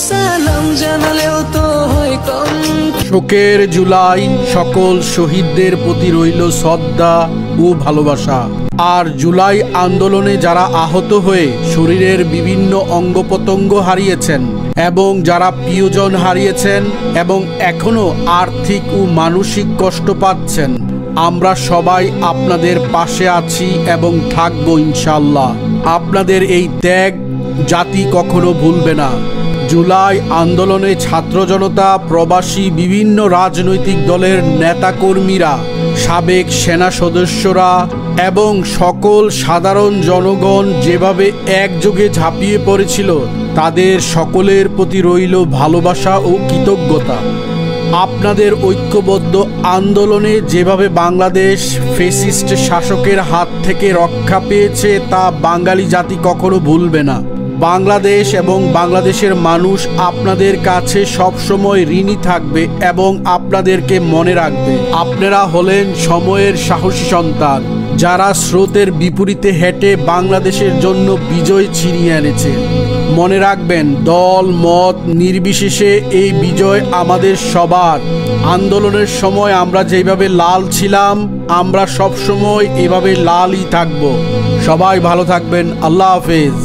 সালাম জানালেও তো হয় কম। শোকের জুলাই, সকল শহীদদের প্রতি রইল শ্রদ্ধা ও ভালোবাসা। আর জুলাই আন্দোলনে যারা আহত হয়ে শরীরের বিভিন্ন অঙ্গ প্রত্যঙ্গ হারিয়েছেন এবং যারা প্রিয়জন হারিয়েছেন এবং এখনো আর্থিক ও মানসিক কষ্ট পাচ্ছেন, আমরা সবাই আপনাদের পাশে আছি এবং থাকবো ইনশাআল্লাহ। আপনাদের এই ত্যাগ জাতি কখনো ভুলবে না। জুলাই আন্দোলনে ছাত্র জনতা, প্রবাসী, বিভিন্ন রাজনৈতিক দলের নেতাকর্মীরা, সাবেক সেনা সদস্যরা এবং সকল সাধারণ জনগণ যেভাবে একযোগে ঝাঁপিয়ে পড়েছিল, তাদের সকলের প্রতি রইল ভালোবাসা ও কৃতজ্ঞতা। আপনাদের ঐক্যবদ্ধ আন্দোলনে যেভাবে বাংলাদেশ ফ্যাসিস্ট শাসকের হাত থেকে রক্ষা পেয়েছে, তা বাঙালি জাতি কখনো ভুলবে না। বাংলাদেশ এবং বাংলাদেশের মানুষ আপনাদের কাছে সবসময় ঋণী থাকবে এবং আপনাদেরকে মনে রাখবে। আপনারা হলেন সময়ের সাহসী সন্তান, যারা স্রোতের বিপরীতে হেঁটে বাংলাদেশের জন্য বিজয় ছিনিয়ে এনেছে। মনে রাখবেন, দল মত নির্বিশেষে এই বিজয় আমাদের সবার। আন্দোলনের সময় আমরা যেভাবে লাল ছিলাম, আমরা সবসময় এভাবে লালই থাকব। সবাই ভালো থাকবেন। আল্লাহ হাফেজ।